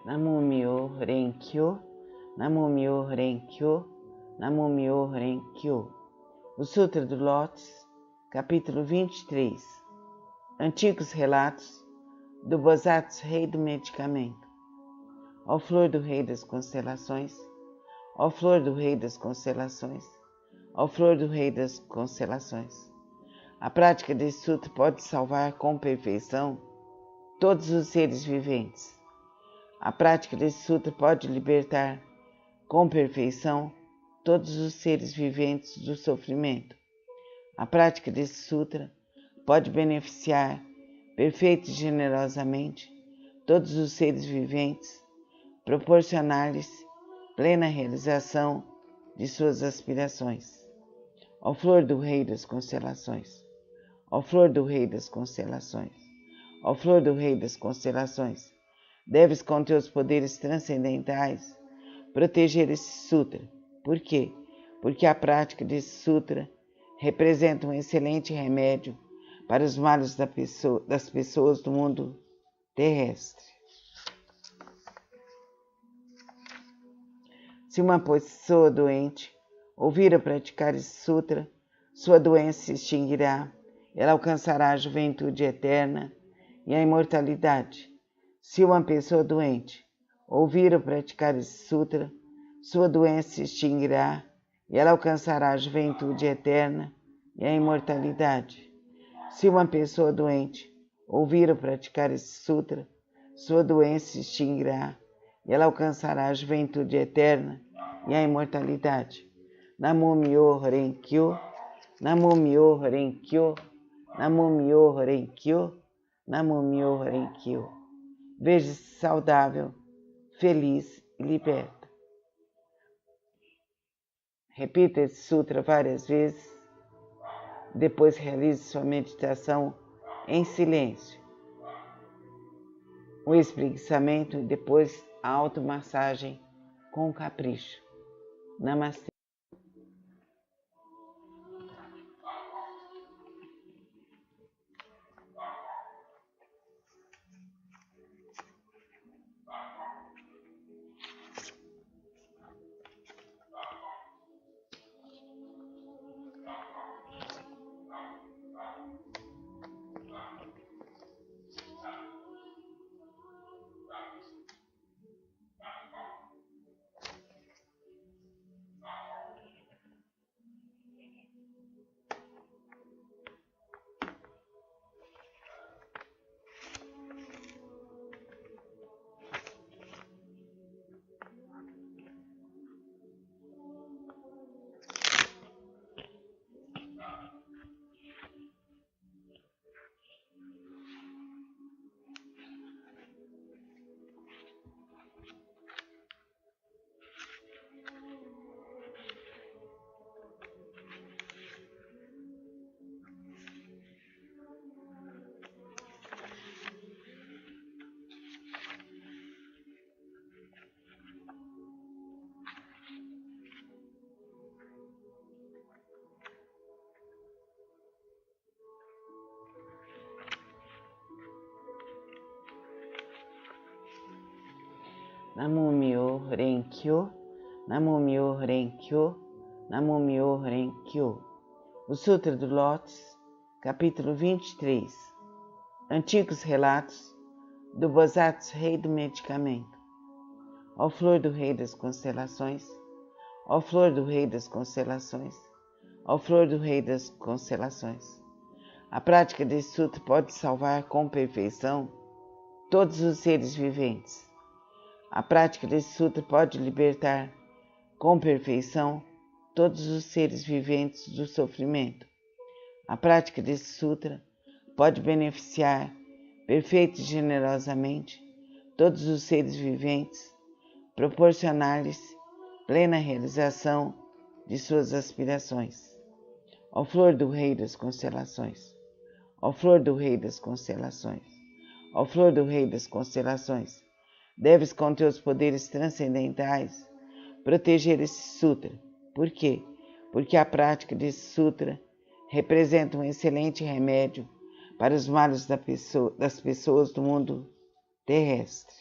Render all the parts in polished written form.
Namumyo Renkyo, Namumyo Renkyo, Namumyo Renkyo. O Sutra do Lótus, capítulo 23. Antigos relatos do Bosatsu Rei do Medicamento. Ó flor do Rei das Constelações, ó flor do Rei das Constelações, ó flor do Rei das Constelações. A prática desse sutra pode salvar com perfeição todos os seres viventes. A prática desse sutra pode libertar com perfeição todos os seres viventes do sofrimento. A prática desse sutra pode beneficiar perfeita e generosamente todos os seres viventes, proporcionar-lhes plena realização de suas aspirações. Ó flor do Rei das Constelações, ó flor do Rei das Constelações, ó flor do Rei das Constelações, deves com teus poderes transcendentais proteger esse sutra. Por quê? Porque a prática desse sutra representa um excelente remédio para os males das pessoas do mundo terrestre. Se uma pessoa doente ouvir ou praticar esse sutra, sua doença se extinguirá, ela alcançará a juventude eterna e a imortalidade. Se uma pessoa doente ouvir ou praticar esse sutra, sua doença se extinguirá e ela alcançará a juventude eterna e a imortalidade. Se uma pessoa doente ouvir ou praticar esse sutra, sua doença se extinguirá e ela alcançará a juventude eterna e a imortalidade. Namumyo Renkyo, Namumyo Renkyo, Namumyo Renkyo, Namumyo Renkyo. Veja-se saudável, feliz e liberta. Repita esse sutra várias vezes, depois realize sua meditação em silêncio. O espreguiçamento e depois a automassagem com capricho. Namastê. Namumyo Renkyo, Namumyo Renkyo, Namumyo Renkyo. O Sutra do Lótus, capítulo 23. Antigos relatos do Bosatsu Rei do Medicamento. Ó flor do Rei das Constelações, ó flor do Rei das Constelações, ó flor do Rei das Constelações. A prática desse sutra pode salvar com perfeição todos os seres viventes. A prática desse sutra pode libertar com perfeição todos os seres viventes do sofrimento. A prática desse sutra pode beneficiar perfeita e generosamente todos os seres viventes, proporcionar-lhes plena realização de suas aspirações. Ó flor do Rei das Constelações, ó flor do Rei das Constelações, ó flor do Rei das Constelações, deves com teus poderes transcendentais proteger esse sutra. Por quê? Porque a prática desse sutra representa um excelente remédio para os males das pessoas do mundo terrestre.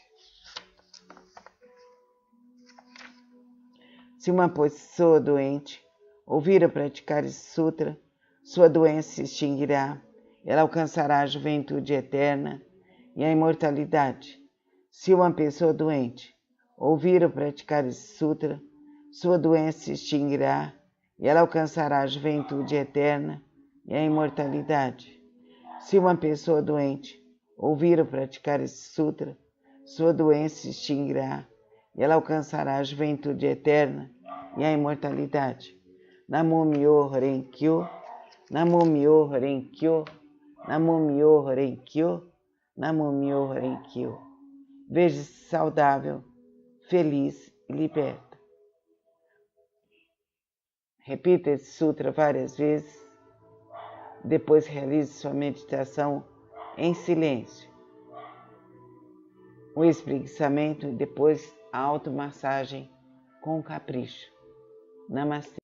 Se uma pessoa doente ouvir ou praticar esse sutra, sua doença se extinguirá, ela alcançará a juventude eterna e a imortalidade. Se uma pessoa doente ouvir ou praticar esse sutra, sua doença se extinguirá e ela alcançará a juventude eterna e a imortalidade. Se uma pessoa doente ouvir ou praticar esse sutra, sua doença se extinguirá e ela alcançará a juventude eterna e a imortalidade. Namo Myoho Renge Kyo, Namo Myoho Renge Kyo, Namo Myoho Renge Kyo, Namo Myoho Renge Kyo. Veja-se saudável, feliz e liberta. Repita esse sutra várias vezes. Depois realize sua meditação em silêncio. O espreguiçamento e depois a automassagem com capricho. Namastê.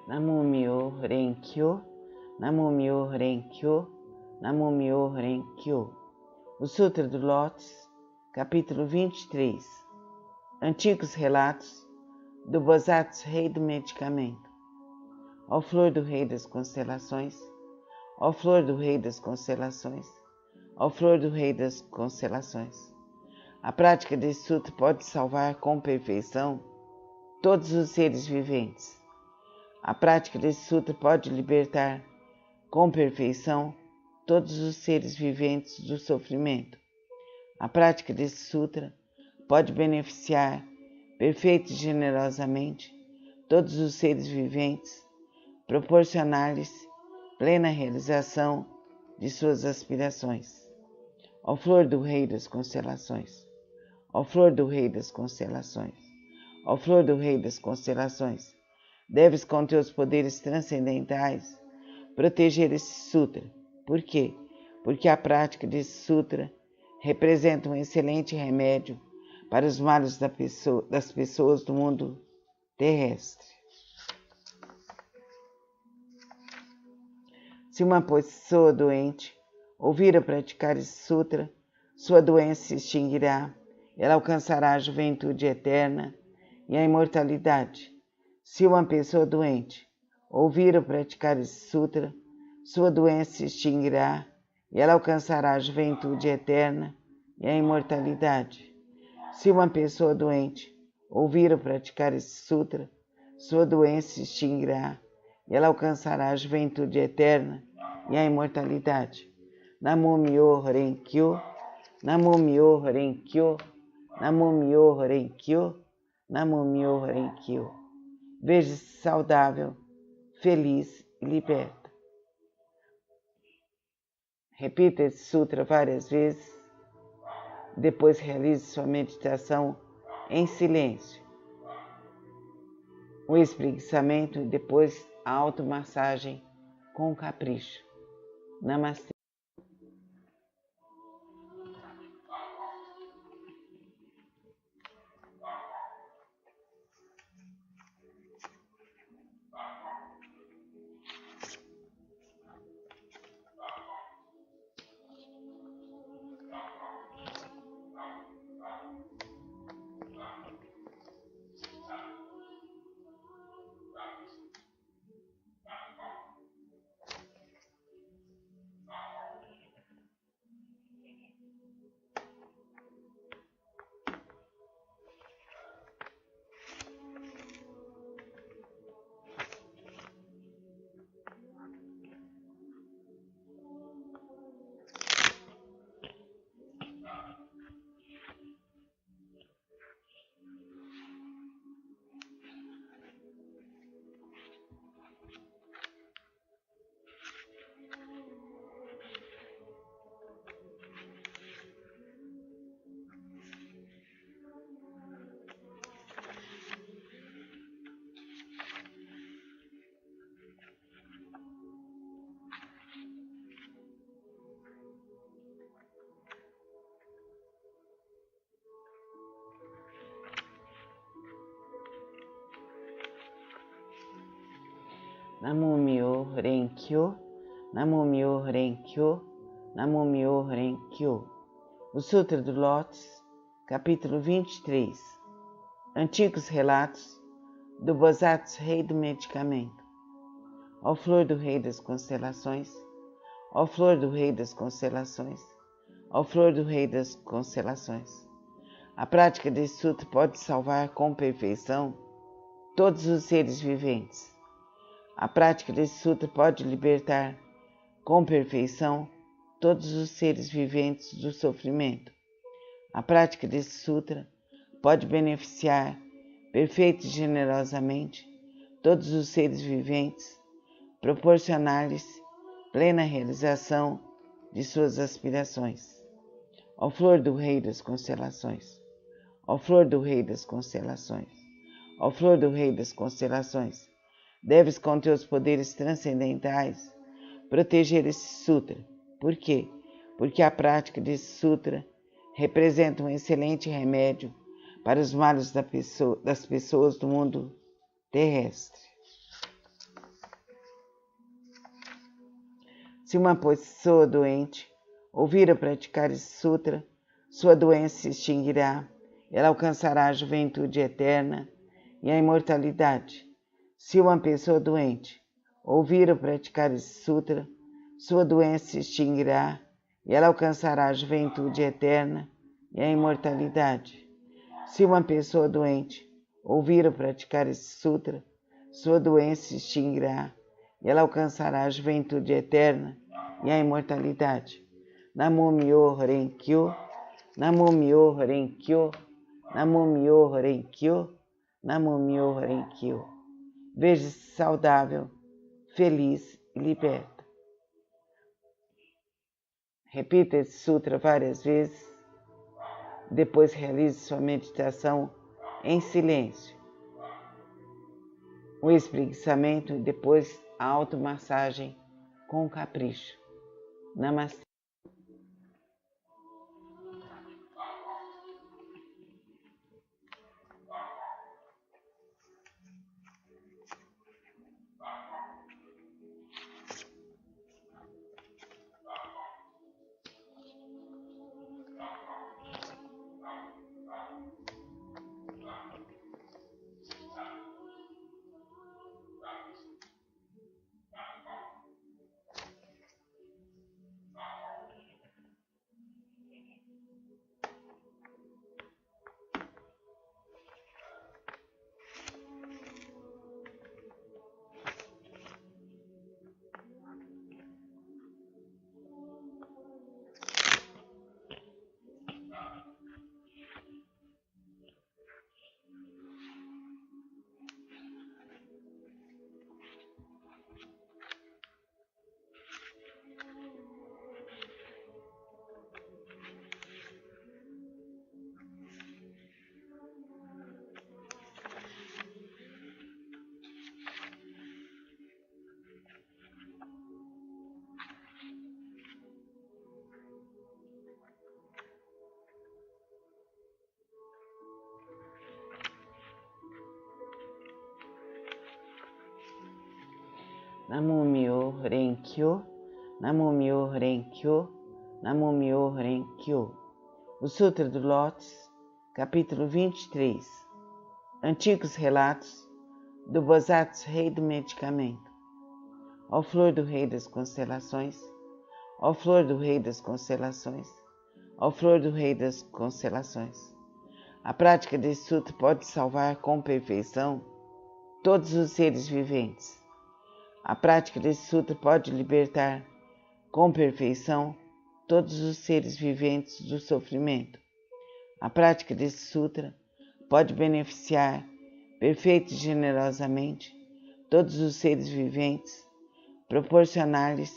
Namo Myoho Renge Kyo, Namo Myoho Renge Kyo, Namo Myoho Renge Kyo. O Sutra do Lótus, capítulo 23. Antigos relatos do Bosatsu Rei do Medicamento. Ó flor do Rei das Constelações, ó flor do Rei das Constelações, ó flor do Rei das Constelações. A prática desse sutra pode salvar com perfeição todos os seres viventes. A prática desse sutra pode libertar com perfeição todos os seres viventes do sofrimento. A prática desse sutra pode beneficiar perfeita e generosamente todos os seres viventes, proporcionar-lhes plena realização de suas aspirações. Ó flor do Rei das Constelações, ó flor do Rei das Constelações, ó flor do Rei das Constelações, deves com teus poderes transcendentais proteger esse sutra. Por quê? Porque a prática desse sutra representa um excelente remédio para os males das pessoas do mundo terrestre. Se uma pessoa doente ouvir ou praticar esse sutra, sua doença se extinguirá, ela alcançará a juventude eterna e a imortalidade. Se uma pessoa doente ouvir ou praticar esse sutra, sua doença se extinguirá e ela alcançará a juventude eterna e a imortalidade. Se uma pessoa doente ouvir ou praticar esse sutra, sua doença se extinguirá e ela alcançará a juventude eterna e a imortalidade. Namo Myoho Renge Kyo, Namo Myoho Renge Kyo, Namo Myoho Renge Kyo, Namo Myoho Renge Kyo. Veja-se saudável, feliz e liberta. Repita esse sutra várias vezes. Depois realize sua meditação em silêncio. O espreguiçamento e depois a automassagem com capricho. Namastê. Namumyo Renkyo, Namumyo Renkyo, Namumyo Renkyo. O Sutra do Lótus, capítulo 23. Antigos relatos do Bosatsu Rei do Medicamento. Ó flor do Rei das Constelações, ó flor do Rei das Constelações, ó flor do Rei das Constelações. A prática desse sutra pode salvar com perfeição todos os seres viventes. A prática desse sutra pode libertar com perfeição todos os seres viventes do sofrimento. A prática desse sutra pode beneficiar perfeita e generosamente todos os seres viventes, proporcionar-lhes plena realização de suas aspirações. Ó flor do Rei das Constelações, ó flor do Rei das Constelações, ó flor do Rei das Constelações, deves com teus poderes transcendentais proteger esse sutra. Por quê? Porque a prática desse sutra representa um excelente remédio para os males das pessoas do mundo terrestre. Se uma pessoa doente ouvir ou praticar esse sutra, sua doença se extinguirá, ela alcançará a juventude eterna e a imortalidade. Se uma pessoa doente ouvir ou praticar esse sutra, sua doença se extinguirá e ela alcançará a juventude eterna e a imortalidade. Se uma pessoa doente ouvir ou praticar esse sutra, sua doença se extinguirá e ela alcançará a juventude eterna e a imortalidade. Namumyo Renkyo, Namumyo Renkyo, Namumyo Renkyo, Namumyo Renkyo. Veja-se saudável, feliz e liberta. Repita esse sutra várias vezes, depois realize sua meditação em silêncio. O espreguiçamento e depois a automassagem com capricho. Namastê. Namumyo Renkyo, Namumyo Renkyo, Namumyo Renkyo. O Sutra do Lótus, capítulo 23. Antigos relatos do Bosatsu Rei do Medicamento. Ó flor do Rei das Constelações, ó flor do Rei das Constelações, ó flor do Rei das Constelações. A prática desse sutra pode salvar com perfeição todos os seres viventes. A prática desse sutra pode libertar com perfeição todos os seres viventes do sofrimento. A prática desse sutra pode beneficiar perfeita e generosamente todos os seres viventes, proporcionar-lhes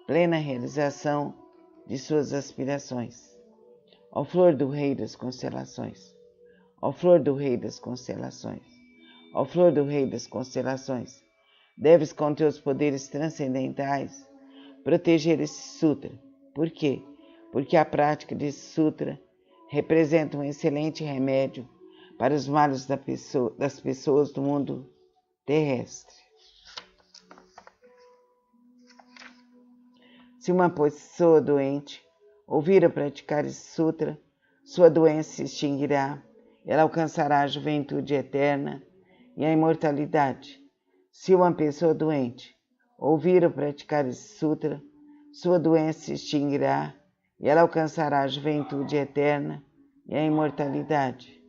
plena realização de suas aspirações. Ó flor do Rei das Constelações, ó flor do Rei das Constelações, ó flor do Rei das Constelações, deves com teus poderes transcendentais proteger esse sutra. Por quê? Porque a prática desse sutra representa um excelente remédio para os males das pessoas do mundo terrestre. Se uma pessoa doente ouvir ou praticar esse sutra, sua doença se extinguirá, ela alcançará a juventude eterna e a imortalidade. Se uma pessoa doente ouvir ou praticar esse sutra, sua doença se extinguirá e ela alcançará a juventude eterna e a imortalidade.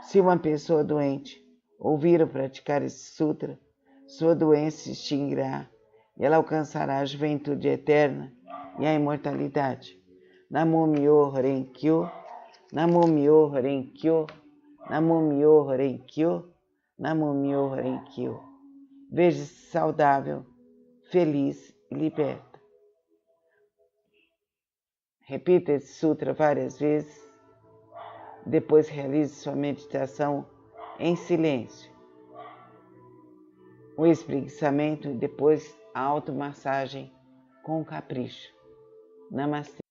Se uma pessoa doente ouvir ou praticar esse sutra, sua doença se extinguirá e ela alcançará a juventude eterna e a imortalidade. Namo Myoho Renge Kyo, Namo Myoho Renge Kyo, Namo Myoho Renge Kyo, Namo Myoho Renge Kyo. Veja-se saudável, feliz e liberta. Repita esse sutra várias vezes, depois realize sua meditação em silêncio. O espreguiçamento e depois a automassagem com capricho. Namastê.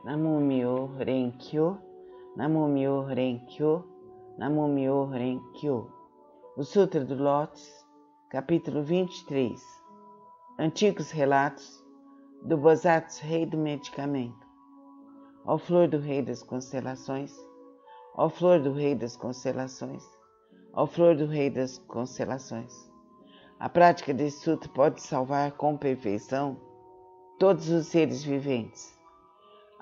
Namo Myoho Renge Kyo, Namo Myoho Renge Kyo, Namo Myoho Renge Kyo. O Sutra do Lótus, capítulo 23. Antigos relatos do Bosatsu Rei do Medicamento. Ó flor do Rei das Constelações, ó flor do Rei das Constelações, ó flor do Rei das Constelações. A prática desse sutra pode salvar com perfeição todos os seres viventes.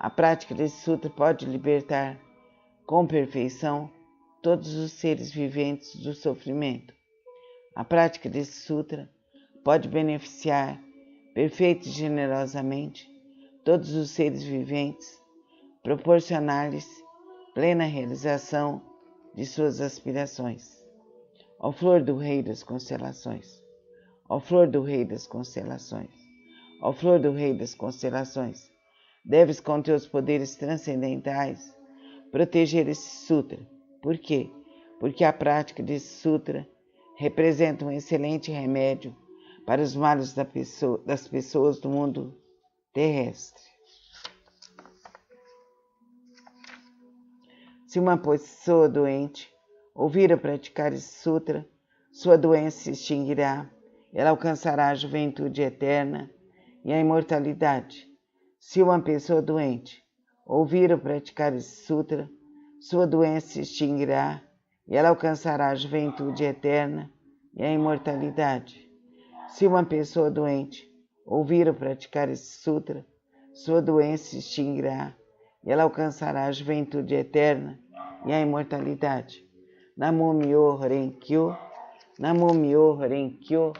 A prática desse sutra pode libertar com perfeição todos os seres viventes do sofrimento. A prática desse sutra pode beneficiar perfeita e generosamente todos os seres viventes, proporcionar-lhes plena realização de suas aspirações. Ó flor do Rei das Constelações, ó flor do Rei das Constelações, ó flor do Rei das Constelações, deves com teus poderes transcendentais proteger esse sutra. Por quê? Porque a prática desse sutra representa um excelente remédio para os males das pessoas do mundo terrestre. Se uma pessoa doente ouvir ou praticar esse sutra, sua doença se extinguirá, ela alcançará a juventude eterna e a imortalidade. Se uma pessoa doente ouvir ou praticar esse sutra, sua doença se extinguirá e ela alcançará a juventude eterna e a imortalidade. Se uma pessoa doente ouvir ou praticar esse sutra, sua doença se extinguirá e ela alcançará a juventude eterna e a imortalidade. Namo Myoho Renge Kyo, Namo Myoho Renge Kyo,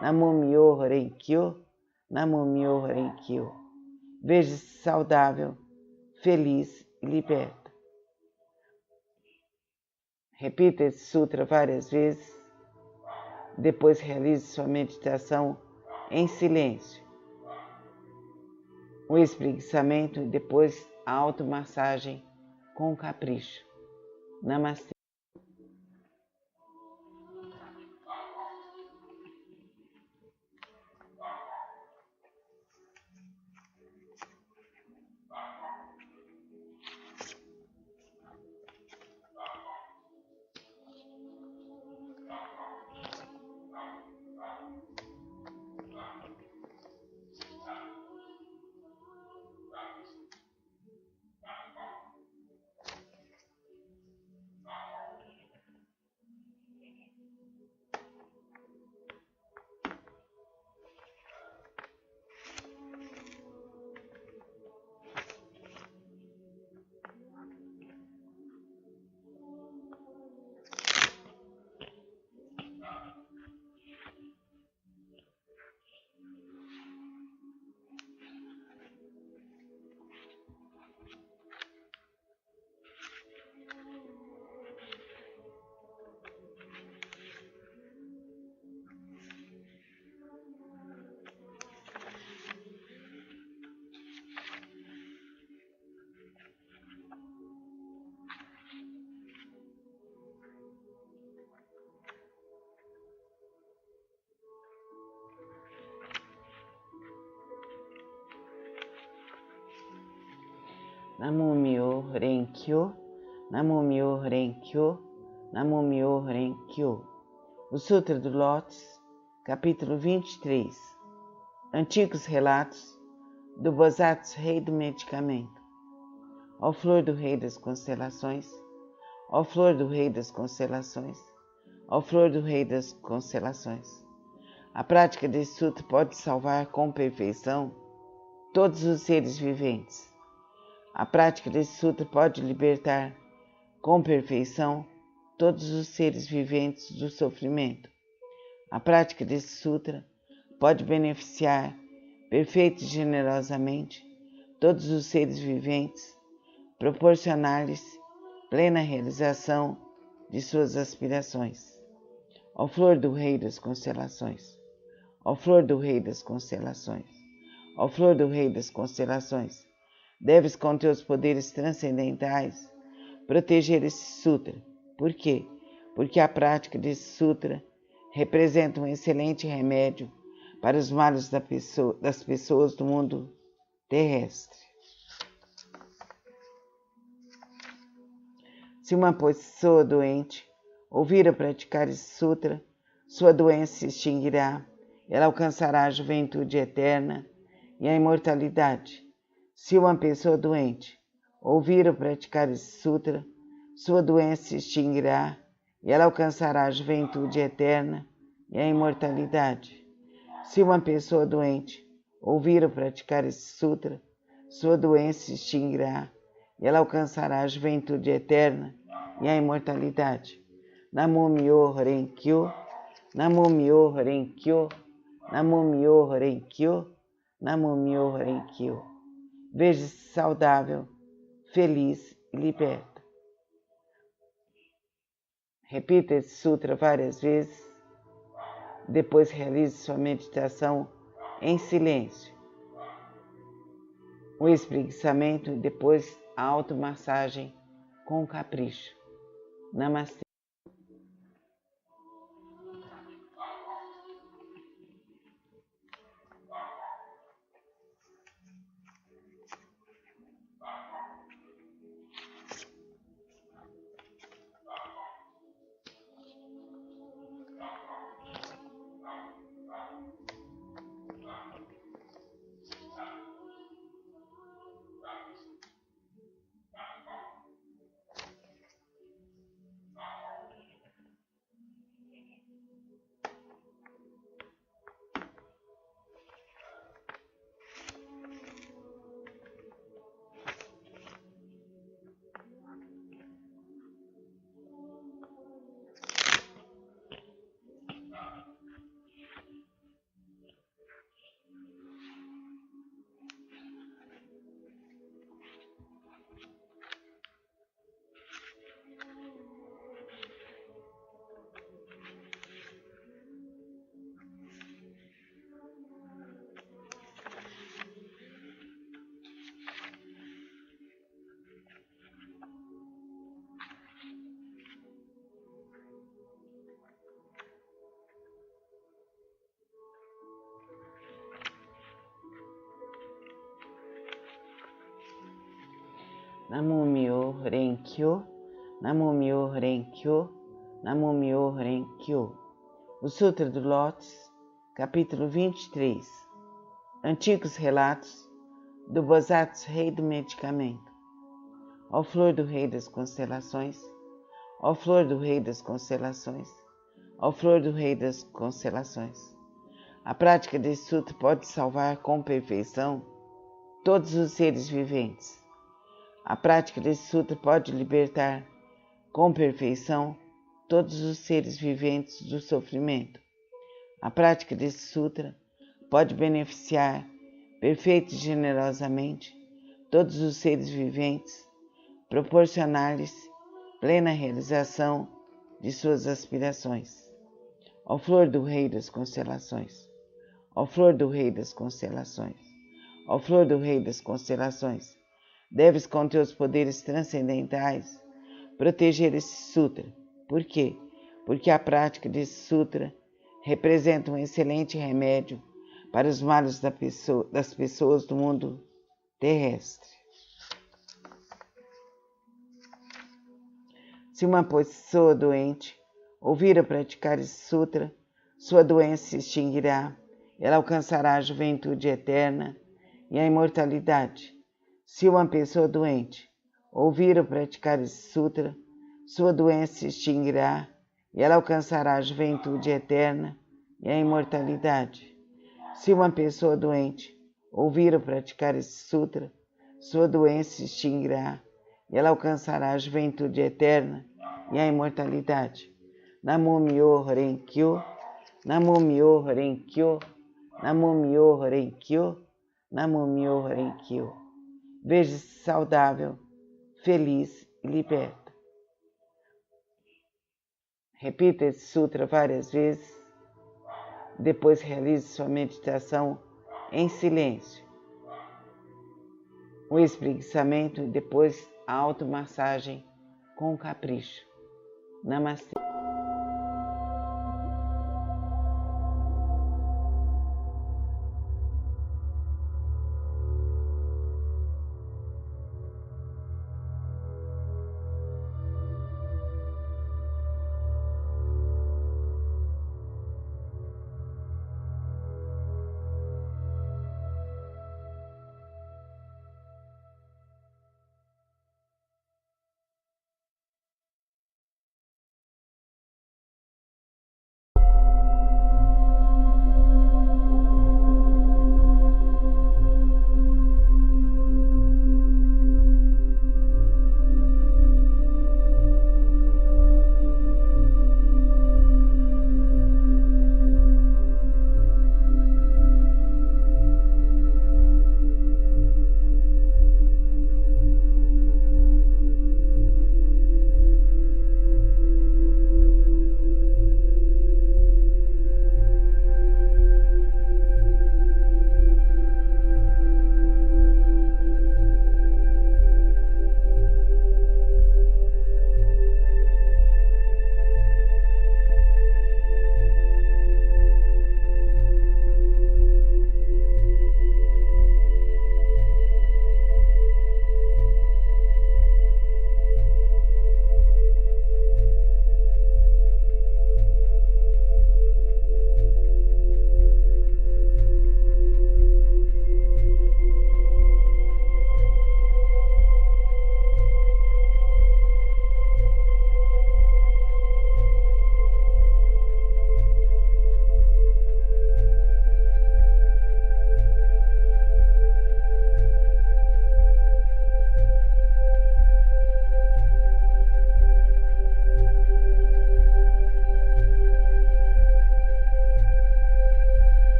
Namo Myoho Renge Kyo, Namo Myoho Renge Kyo. Veja-se saudável, feliz e liberta. Repita esse sutra várias vezes, depois realize sua meditação em silêncio. O espreguiçamento e depois a automassagem com capricho. Namastê. Namumyo Renkyo, Namumyo Renkyo, Namumyo Renkyo. O Sutra do Lótus, capítulo 23. Antigos relatos do Bosatsu Rei do Medicamento. Ó flor do Rei das Constelações, ó flor do Rei das Constelações, ó flor do Rei das Constelações. A prática desse sutra pode salvar com perfeição todos os seres viventes. A prática desse sutra pode libertar com perfeição todos os seres viventes do sofrimento. A prática desse sutra pode beneficiar perfeita e generosamente todos os seres viventes, proporcionar-lhes plena realização de suas aspirações. Ó flor do Rei das Constelações, ó flor do Rei das Constelações, ó flor do Rei das Constelações, deves com teus poderes transcendentais proteger esse sutra. Por quê? Porque a prática desse sutra representa um excelente remédio para os males das pessoas do mundo terrestre. Se uma pessoa doente ouvir ou praticar esse sutra, sua doença se extinguirá, ela alcançará a juventude eterna e a imortalidade. Se uma pessoa doente ouvir ou praticar esse sutra, sua doença se extinguirá e ela alcançará a juventude eterna e a imortalidade. Se uma pessoa doente ouvir ou praticar esse sutra, sua doença se extinguirá e ela alcançará a juventude eterna e a imortalidade. Namumyo Renkyo, Namumyo Renkyo, Namumyo Renkyo, Namumyo Renkyo. Veja-se saudável, feliz e liberta. Repita esse sutra várias vezes, depois realize sua meditação em silêncio. O espreguiçamento e depois a automassagem com capricho. Namastê. Namumyo Renkyo, Namumyo Renkyo, Namumyo Renkyo. O Sutra do Lótus, capítulo 23. Antigos relatos do Bosatsu Rei do Medicamento. Ó flor do Rei das Constelações, ó flor do Rei das Constelações, ó flor do Rei das Constelações. A prática desse sutra pode salvar com perfeição todos os seres viventes. A prática desse sutra pode libertar com perfeição todos os seres viventes do sofrimento. A prática desse sutra pode beneficiar perfeita e generosamente todos os seres viventes, proporcionar-lhes plena realização de suas aspirações. Ó flor do Rei das Constelações, ó flor do Rei das Constelações, ó flor do Rei das Constelações, deves com teus poderes transcendentais proteger esse sutra. Por quê? Porque a prática desse sutra representa um excelente remédio para os males das pessoas do mundo terrestre. Se uma pessoa doente ouvir ou praticar esse sutra, sua doença se extinguirá, ela alcançará a juventude eterna e a imortalidade. Se uma pessoa doente ouvir ou praticar esse sutra, sua doença se extinguirá e ela alcançará a juventude eterna e a imortalidade. Se uma pessoa doente ouvir ou praticar esse sutra, sua doença se extinguirá e ela alcançará a juventude eterna e a imortalidade. Namo Myoho Renge Kyo, Namo Myoho Renge Kyo, Namo Myoho Renge Kyo, Namo Myoho Renge Kyo. Veja-se saudável, feliz e liberta. Repita esse sutra várias vezes. Depois realize sua meditação em silêncio. O espreguiçamento e depois a automassagem com capricho. Namastê.